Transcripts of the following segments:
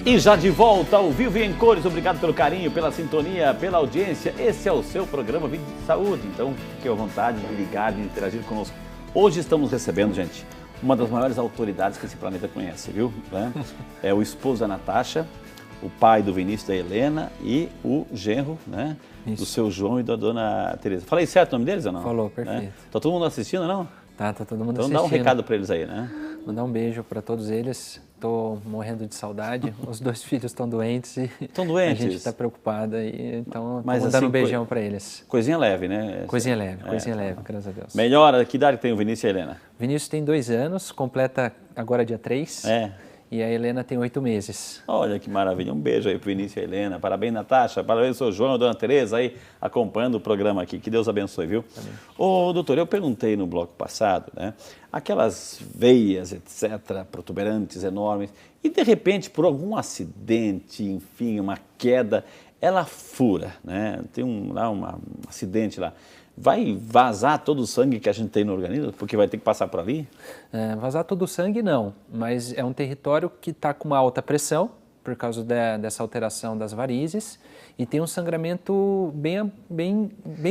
E já de volta ao vivo e em cores, obrigado pelo carinho, pela sintonia, pela audiência. Esse é o seu programa Vida de Saúde, então fique à vontade de ligar, de interagir conosco. Hoje estamos recebendo, gente, uma das maiores autoridades que esse planeta conhece, viu? É o esposo da Natasha, o pai do Vinícius, da Helena e o genro, né? Do seu João e da dona Tereza. Falei certo o nome deles ou não? Falou, perfeito. Né? Tá todo mundo assistindo, não? Tá todo mundo então assistindo. Então dá um recado para eles aí, né? Mandar um beijo para todos eles. Tô morrendo de saudade. Os dois filhos estão doentes e estão doentes. A gente está preocupada e então tô mandando assim, um beijão para eles. Coisinha leve, né? Coisinha leve, graças a Deus. Melhor, que idade tem o Vinícius e a Helena? Vinícius tem 2 anos, completa agora dia 3. E a Helena tem 8 meses. Olha que maravilha. Um beijo aí pro Vinícius e a Helena. Parabéns, Natasha. Parabéns, seu João e a dona Tereza aí acompanhando o programa aqui. Que Deus abençoe, viu? Amém. Ô, doutor, eu perguntei no bloco passado, né? Aquelas veias, etc., protuberantes enormes, e de repente, por algum acidente, enfim, uma queda, ela fura, né? Tem um acidente lá. Vai vazar todo o sangue que a gente tem no organismo? Porque vai ter que passar por ali? Vazar todo o sangue não, mas é um território que está com uma alta pressão por causa dessa alteração das varizes e tem um sangramento bem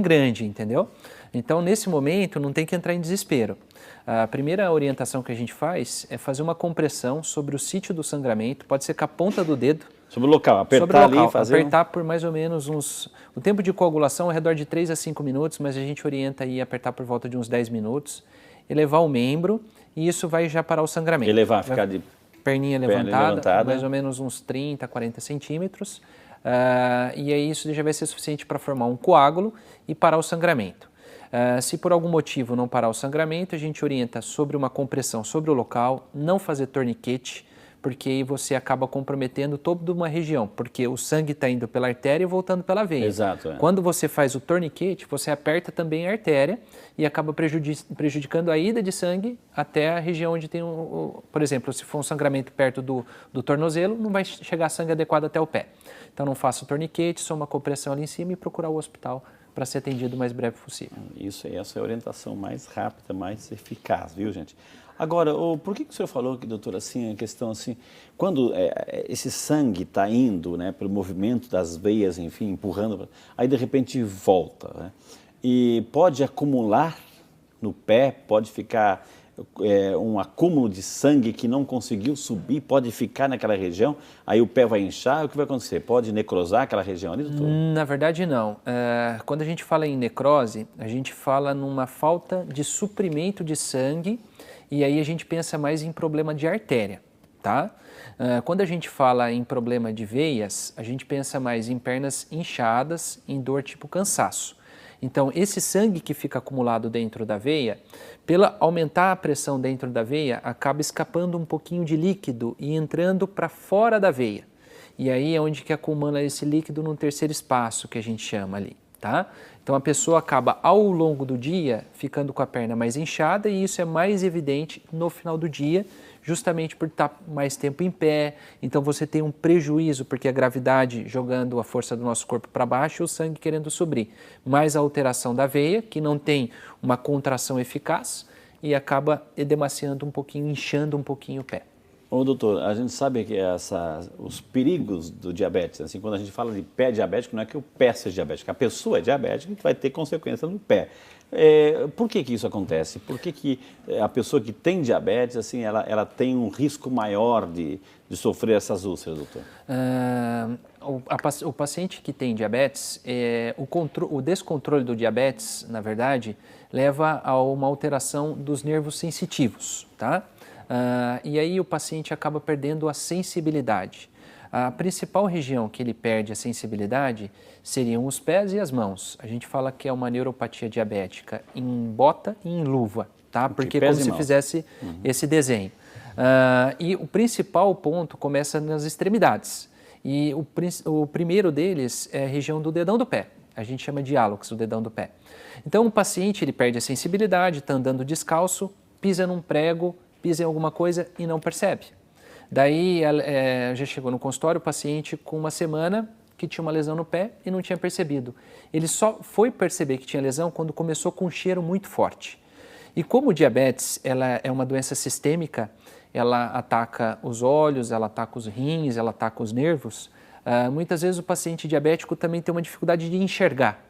grande, entendeu? Então, nesse momento, não tem que entrar em desespero. A primeira orientação que a gente faz é fazer uma compressão sobre o sítio do sangramento, pode ser com a ponta do dedo. Sobre o local, apertar ali e fazer... Apertar por mais ou menos O tempo de coagulação é ao redor de 3 a 5 minutos, mas a gente orienta aí a apertar por volta de uns 10 minutos, elevar o membro e isso vai já parar o sangramento. Elevar, ficar de... Perninha levantada, mais ou menos uns 30, 40 centímetros. E aí isso já vai ser suficiente para formar um coágulo e parar o sangramento. Se por algum motivo não parar o sangramento, a gente orienta sobre uma compressão sobre o local, não fazer torniquete, porque aí você acaba comprometendo toda uma região, porque o sangue está indo pela artéria e voltando pela veia. Exato. Quando você faz o torniquete, você aperta também a artéria e acaba prejudicando a ida de sangue até a região onde tem, por exemplo, se for um sangramento perto do tornozelo, não vai chegar sangue adequado até o pé. Então não faça o torniquete, só uma compressão ali em cima e procurar o hospital para ser atendido o mais breve possível. Essa é a orientação mais rápida, mais eficaz, viu, gente? Agora, por que o senhor falou que, doutor, assim, a questão assim, quando esse sangue está indo, né, pelo movimento das veias, enfim, empurrando, aí de repente volta, né? E pode acumular no pé, pode ficar um acúmulo de sangue que não conseguiu subir, pode ficar naquela região, aí o pé vai inchar, o que vai acontecer? Pode necrosar aquela região ali, doutor? Na verdade, não. Quando a gente fala em necrose, a gente fala numa falta de suprimento de sangue e aí a gente pensa mais em problema de artéria, tá? Quando a gente fala em problema de veias, a gente pensa mais em pernas inchadas, em dor tipo cansaço. Então, esse sangue que fica acumulado dentro da veia, pela aumentar a pressão dentro da veia, acaba escapando um pouquinho de líquido e entrando para fora da veia. E aí é onde que acumula esse líquido no terceiro espaço, que a gente chama ali, tá? Então, a pessoa acaba, ao longo do dia, ficando com a perna mais inchada e isso é mais evidente no final do dia, justamente por estar mais tempo em pé. Então, você tem um prejuízo, porque a gravidade jogando a força do nosso corpo para baixo e o sangue querendo subir. Mais a alteração da veia, que não tem uma contração eficaz e acaba edemaciando um pouquinho, inchando um pouquinho o pé. Ô, doutor, a gente sabe que os perigos do diabetes, assim, quando a gente fala de pé diabético, não é que o pé seja diabético, a pessoa é diabética que vai ter consequência no pé. Por que isso acontece? Por que a pessoa que tem diabetes, assim, ela tem um risco maior de sofrer essas úlceras, doutor? O paciente que tem diabetes, o descontrole do diabetes, na verdade, leva a uma alteração dos nervos sensitivos, tá? E aí o paciente acaba perdendo a sensibilidade. A principal região que ele perde a sensibilidade seriam os pés e as mãos. A gente fala que é uma neuropatia diabética em bota e em luva, tá? Porque é como se fizesse esse desenho. E o principal ponto começa nas extremidades. E o primeiro deles é a região do dedão do pé. A gente chama de hálux, o dedão do pé. Então o paciente ele perde a sensibilidade, está andando descalço, pisa num prego, pisa em alguma coisa e não percebe. Daí já chegou no consultório o paciente com uma semana que tinha uma lesão no pé e não tinha percebido. Ele só foi perceber que tinha lesão quando começou com um cheiro muito forte. E como o diabetes ela é uma doença sistêmica, ela ataca os olhos, ela ataca os rins, ela ataca os nervos, muitas vezes o paciente diabético também tem uma dificuldade de enxergar.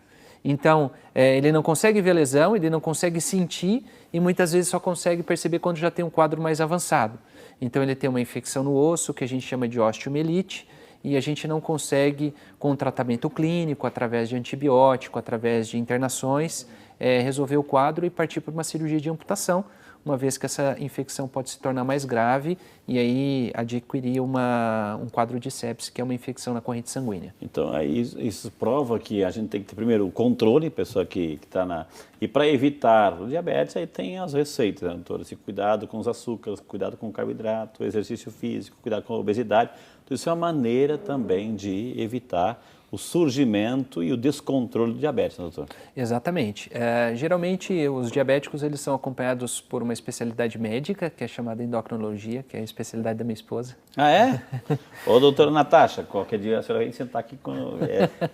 Então, ele não consegue ver a lesão, ele não consegue sentir e muitas vezes só consegue perceber quando já tem um quadro mais avançado. Então, ele tem uma infecção no osso, que a gente chama de osteomielite, e a gente não consegue, com tratamento clínico, através de antibiótico, através de internações, resolver o quadro e partir para uma cirurgia de amputação, uma vez que essa infecção pode se tornar mais grave e aí adquirir um quadro de sepse, que é uma infecção na corrente sanguínea. Então, aí isso prova que a gente tem que ter primeiro o controle, pessoa que está na... E para evitar o diabetes, aí tem as receitas, né, doutora? Assim, cuidado com os açúcares, cuidado com o carboidrato, exercício físico, cuidado com a obesidade. Então, isso é uma maneira também de evitar o surgimento e o descontrole do diabetes, né, doutor? Exatamente. Geralmente, os diabéticos eles são acompanhados por uma especialidade médica, que é chamada endocrinologia, que é a especialidade da minha esposa. Ah, é? Ô, doutora Natasha, qualquer dia a senhora vem sentar aqui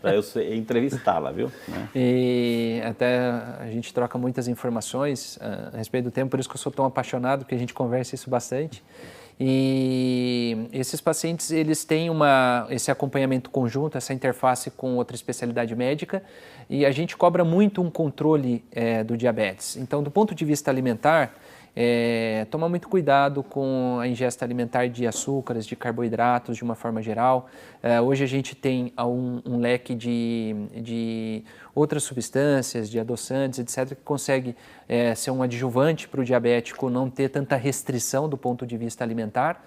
para eu entrevistá-la, viu? Né? E até a gente troca muitas informações a respeito do tema, por isso que eu sou tão apaixonado, porque a gente conversa isso bastante. E esses pacientes, eles têm esse acompanhamento conjunto, essa interface com outra especialidade médica e a gente cobra muito um controle do diabetes. Então, do ponto de vista alimentar, tomar muito cuidado com a ingesta alimentar de açúcares, de carboidratos de uma forma geral. Hoje a gente tem um leque de outras substâncias, de adoçantes, etc., que consegue ser um adjuvante para o diabético não ter tanta restrição do ponto de vista alimentar.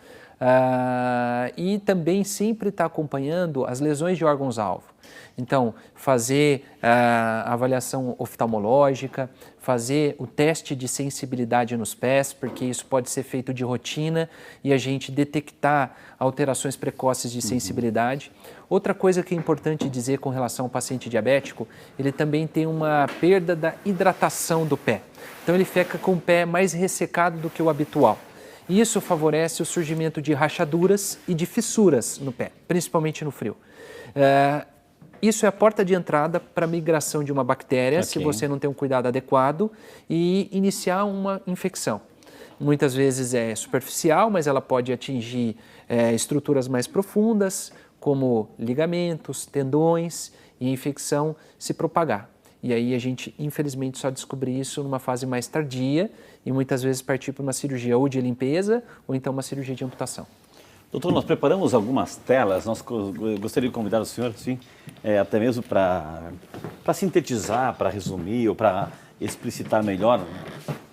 E também sempre está acompanhando as lesões de órgãos-alvo. Então, fazer a avaliação oftalmológica, fazer o teste de sensibilidade nos pés, porque isso pode ser feito de rotina e a gente detectar alterações precoces de sensibilidade. Outra coisa que é importante dizer com relação ao paciente diabético, ele também tem uma perda da hidratação do pé. Então, ele fica com o pé mais ressecado do que o habitual. Isso favorece o surgimento de rachaduras e de fissuras no pé, principalmente no frio. Isso é a porta de entrada para a migração de uma bactéria, se você não tem um cuidado adequado, e iniciar uma infecção. Muitas vezes é superficial, mas ela pode atingir estruturas mais profundas, como ligamentos, tendões, e a infecção se propagar. E aí a gente, infelizmente, só descobre isso numa fase mais tardia e muitas vezes partir para uma cirurgia ou de limpeza ou então uma cirurgia de amputação. Doutor, nós preparamos algumas telas, nós gostaria de convidar o senhor, sim, até mesmo para sintetizar, para resumir ou para explicitar melhor,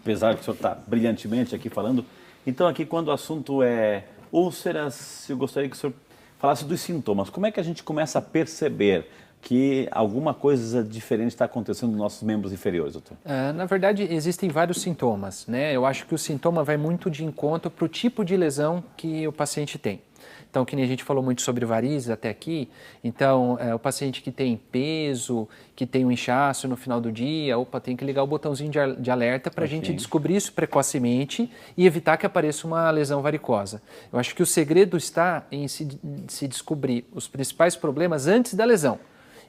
apesar que o senhor está brilhantemente aqui falando. Então, aqui quando o assunto é úlceras, eu gostaria que o senhor falasse dos sintomas. Como é que a gente começa a perceber que alguma coisa diferente está acontecendo nos nossos membros inferiores, doutor? Na verdade, existem vários sintomas, né? Eu acho que o sintoma vai muito de encontro para o tipo de lesão que o paciente tem. Então, que nem a gente falou muito sobre varizes até aqui, então, o paciente que tem peso, que tem um inchaço no final do dia, tem que ligar o botãozinho de alerta para a gente descobrir isso precocemente e evitar que apareça uma lesão varicosa. Eu acho que o segredo está em se descobrir os principais problemas antes da lesão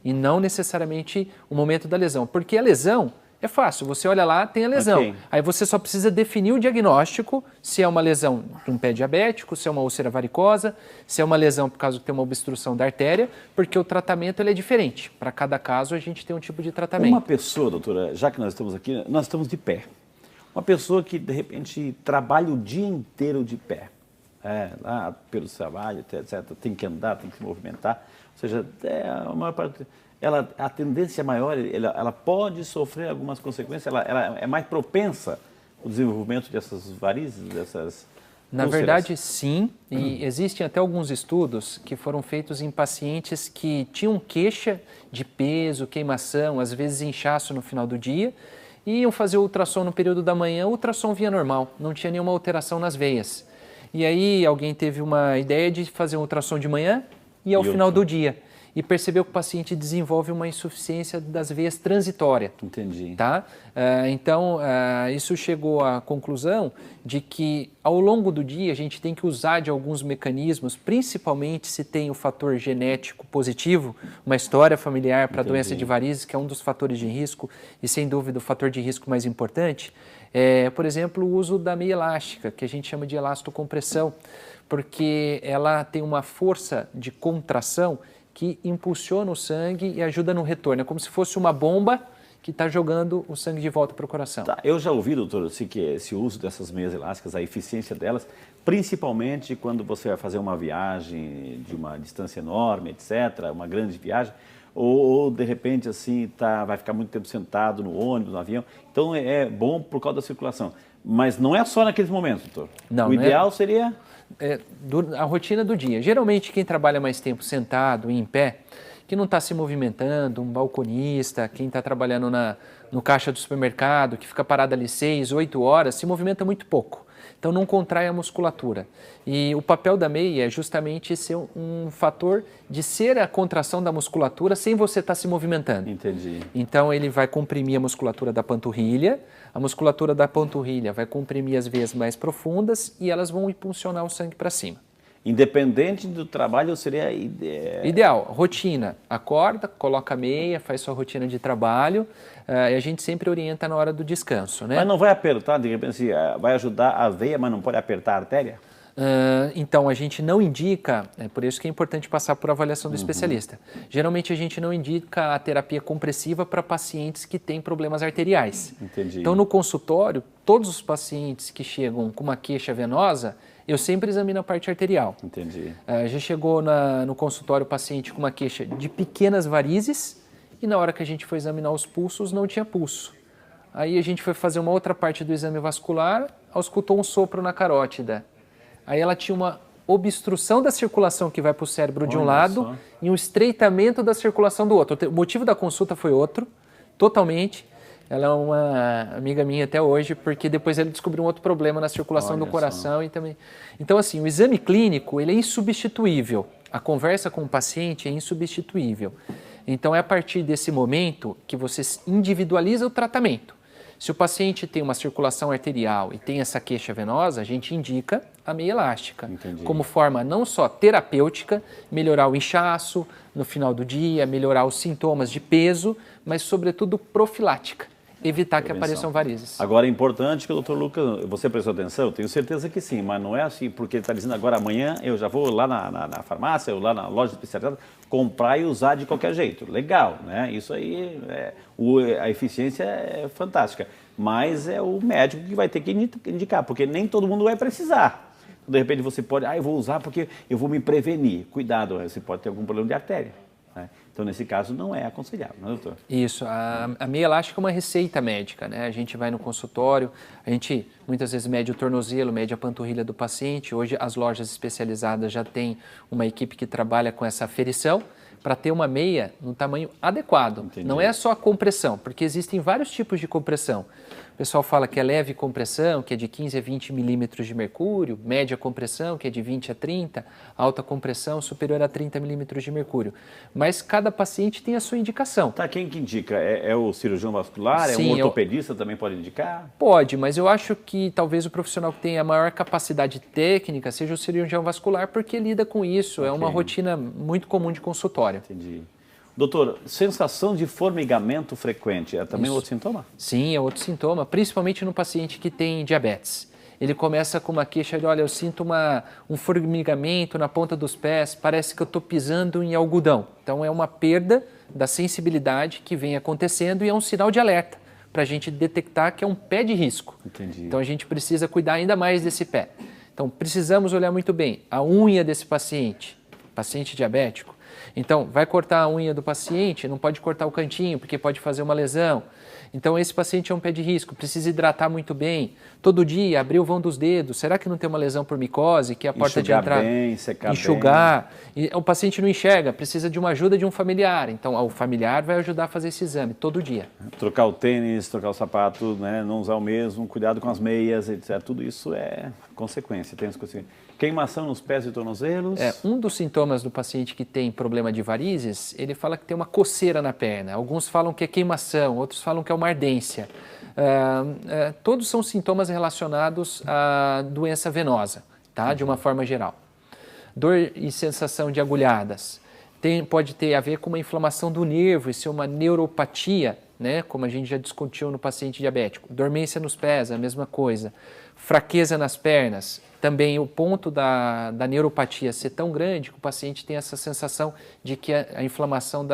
e não necessariamente o momento da lesão, porque a lesão é fácil, você olha lá, tem a lesão. Aí você só precisa definir o diagnóstico, se é uma lesão de um pé diabético, se é uma úlcera varicosa, se é uma lesão por causa que tem uma obstrução da artéria, porque o tratamento ele é diferente. Para cada caso a gente tem um tipo de tratamento. Uma pessoa, doutora, já que nós estamos aqui, nós estamos de pé. Uma pessoa que de repente trabalha o dia inteiro de pé, lá pelo trabalho, etc., tem que andar, tem que se movimentar, ou seja, a maior parte... a tendência maior, ela pode sofrer algumas consequências, ela é mais propensa ao desenvolvimento dessas varizes, dessas Na verdade, sim, e existem até alguns estudos que foram feitos em pacientes que tinham queixa de peso, queimação, às vezes inchaço no final do dia, e iam fazer o ultrassom no período da manhã, o ultrassom vinha normal, não tinha nenhuma alteração nas veias. E aí alguém teve uma ideia de fazer um ultrassom de manhã e ao final do dia. e percebeu que o paciente desenvolve uma insuficiência das veias transitórias. Entendi. Tá? Então, isso chegou à conclusão de que ao longo do dia a gente tem que usar de alguns mecanismos, principalmente se tem o fator genético positivo, uma história familiar para a doença de varizes, que é um dos fatores de risco e sem dúvida o fator de risco mais importante. Por exemplo, o uso da meia elástica, que a gente chama de elastocompressão, porque ela tem uma força de contração que impulsiona o sangue e ajuda no retorno. É como se fosse uma bomba que está jogando o sangue de volta para o coração. Tá, eu já ouvi, doutor, assim, que esse uso dessas meias elásticas, a eficiência delas, principalmente quando você vai fazer uma viagem de uma distância enorme, etc., uma grande viagem, ou de repente assim vai ficar muito tempo sentado no ônibus, no avião. Então é bom por causa da circulação. Mas não é só naqueles momentos, doutor. Não, o ideal seria... a rotina do dia. Geralmente quem trabalha mais tempo sentado e em pé, que não está se movimentando, um balconista, quem está trabalhando no caixa do supermercado, que fica parado ali 6, 8 horas, se movimenta muito pouco. Então não contrai a musculatura. E o papel da meia é justamente ser um fator de ser a contração da musculatura sem você estar se movimentando. Entendi. Então ele vai comprimir a musculatura da panturrilha, a musculatura da panturrilha vai comprimir as veias mais profundas e elas vão impulsionar o sangue para cima. Independente do trabalho, seria ideal. Rotina. Acorda, coloca a meia, faz sua rotina de trabalho e a gente sempre orienta na hora do descanso, né? Mas não vai apertar, de repente, vai ajudar a veia, mas não pode apertar a artéria? Então, a gente não indica, é por isso que é importante passar por avaliação do especialista. Geralmente a gente não indica a terapia compressiva para pacientes que têm problemas arteriais. Entendi. Então, no consultório, todos os pacientes que chegam com uma queixa venosa, eu sempre examino a parte arterial. Entendi. Já chegou no consultório o paciente com uma queixa de pequenas varizes e na hora que a gente foi examinar os pulsos, não tinha pulso. Aí a gente foi fazer uma outra parte do exame vascular, auscultou um sopro na carótida. Aí ela tinha uma obstrução da circulação que vai para o cérebro de um lado e um estreitamento da circulação do outro. O motivo da consulta foi outro, totalmente. Ela é uma amiga minha até hoje, porque depois ele descobriu um outro problema na circulação do coração e também. Então, assim, o exame clínico, ele é insubstituível. A conversa com o paciente é insubstituível. Então, é a partir desse momento que você individualiza o tratamento. Se o paciente tem uma circulação arterial e tem essa queixa venosa, a gente indica a meia elástica. Entendi. Como forma não só terapêutica, melhorar o inchaço no final do dia, melhorar os sintomas de peso, mas sobretudo profilática, evitar que apareçam varizes. Agora é importante que o doutor Lucas, você prestou atenção? Eu tenho certeza que sim, mas não é assim, porque ele está dizendo agora amanhã eu já vou lá na farmácia ou lá na loja especializada comprar e usar de qualquer jeito. Legal, né? Isso aí, a eficiência é fantástica, mas é o médico que vai ter que indicar, porque nem todo mundo vai precisar. De repente você pode, eu vou usar porque eu vou me prevenir. Cuidado, você pode ter algum problema de artéria. Né? Então, nesse caso, não é aconselhável, não é, doutor? Isso, a meia elástica é uma receita médica, né? A gente vai no consultório, a gente muitas vezes mede o tornozelo, mede a panturrilha do paciente. Hoje as lojas especializadas já têm uma equipe que trabalha com essa aferição para ter uma meia no tamanho adequado. Entendi. Não é só a compressão, porque existem vários tipos de compressão. O pessoal fala que é leve compressão, que é de 15 a 20 milímetros de mercúrio, média compressão, que é de 20 a 30, alta compressão superior a 30 milímetros de mercúrio. Mas cada paciente tem a sua indicação. Tá, quem que indica? É o cirurgião vascular? Sim, é um ortopedista também pode indicar? Pode, mas eu acho que talvez o profissional que tenha a maior capacidade técnica seja o cirurgião vascular, porque lida com isso, okay. É uma rotina muito comum de consultório. Entendi. Doutor, sensação de formigamento frequente é também outro sintoma? Sim, é outro sintoma, principalmente no paciente que tem diabetes. Ele começa com uma queixa de, olha, eu sinto um formigamento na ponta dos pés, parece que eu estou pisando em algodão. Então é uma perda da sensibilidade que vem acontecendo e é um sinal de alerta para a gente detectar que é um pé de risco. Entendi. Então a gente precisa cuidar ainda mais desse pé. Então precisamos olhar muito bem a unha desse paciente diabético. Então, vai cortar a unha do paciente, não pode cortar o cantinho, porque pode fazer uma lesão. Então, esse paciente é um pé de risco, precisa hidratar muito bem. Todo dia, abrir o vão dos dedos. Será que não tem uma lesão por micose, que é a porta de entrada? Bem, secar enxugar. Bem. O paciente não enxerga, precisa de uma ajuda de um familiar. Então, o familiar vai ajudar a fazer esse exame todo dia. Trocar o tênis, trocar o sapato, né? Não usar o mesmo, cuidado com as meias, etc. Tudo isso é consequência, tem as consequências. Queimação nos pés e tornozelos. Um dos sintomas do paciente que tem problema de varizes, ele fala que tem uma coceira na perna. Alguns falam que é queimação, outros falam que é uma ardência. Todos são sintomas relacionados à doença venosa, tá? De uma forma geral. Dor e sensação de agulhadas. Pode ter a ver com uma inflamação do nervo e ser uma neuropatia, né? Como a gente já discutiu no paciente diabético. Dormência nos pés, a mesma coisa. Fraqueza nas pernas. Também o ponto da neuropatia ser tão grande que o paciente tem essa sensação de que a inflamação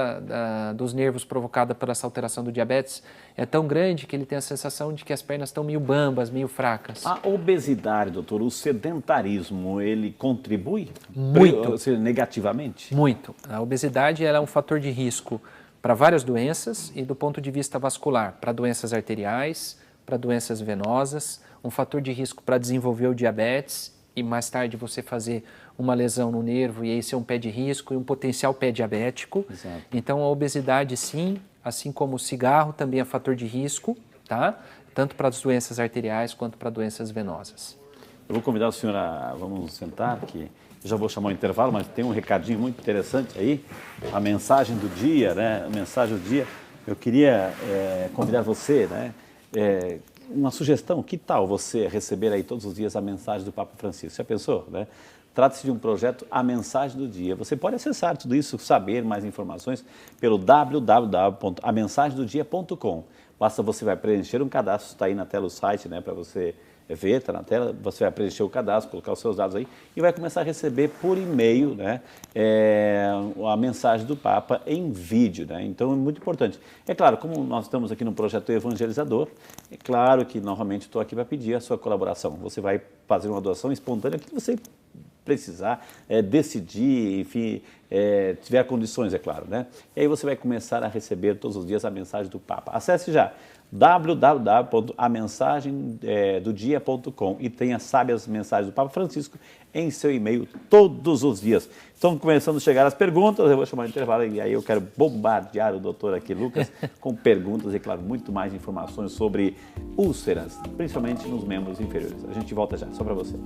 dos nervos provocada por essa alteração do diabetes é tão grande que ele tem a sensação de que as pernas estão meio bambas, meio fracas. A obesidade, doutor, o sedentarismo, ele contribui? Muito. Negativamente? Muito. A obesidade ela é um fator de risco para várias doenças e do ponto de vista vascular, para doenças arteriais, para doenças venosas, um fator de risco para desenvolver o diabetes e mais tarde você fazer uma lesão no nervo e aí ser um pé de risco e um potencial pé diabético. Exato. Então a obesidade sim, assim como o cigarro também é fator de risco, tá? Tanto para as doenças arteriais quanto para doenças venosas. Eu vou convidar o senhor a, vamos sentar aqui. Eu já vou chamar o intervalo, mas tem um recadinho muito interessante aí, a mensagem do dia, né? A mensagem do dia. Eu queria convidar você, né? Uma sugestão, que tal você receber aí todos os dias a mensagem do Papa Francisco? Já pensou, né? Trata-se de um projeto A Mensagem do Dia. Você pode acessar tudo isso, saber mais informações pelo www.amensagemdodia.com. Basta você vai preencher um cadastro, está aí na tela o site, né, para você ver, está na tela, você vai preencher o cadastro, colocar os seus dados aí e vai começar a receber por e-mail, né, a mensagem do Papa em vídeo, né? Então é muito importante. É claro, como nós estamos aqui no projeto evangelizador, é claro que novamente estou aqui para pedir a sua colaboração. Você vai fazer uma doação espontânea que você precisar, decidir, enfim, tiver condições, é claro, né? E aí você vai começar a receber todos os dias a mensagem do Papa. Acesse já www.amensagemdodia.com e tenha, sabe, as mensagens do Papa Francisco em seu e-mail todos os dias. Estão começando a chegar as perguntas, eu vou chamar o intervalo e aí eu quero bombardear o doutor aqui, Lucas, com perguntas e, claro, muito mais informações sobre úlceras, principalmente nos membros inferiores. A gente volta já, só para você.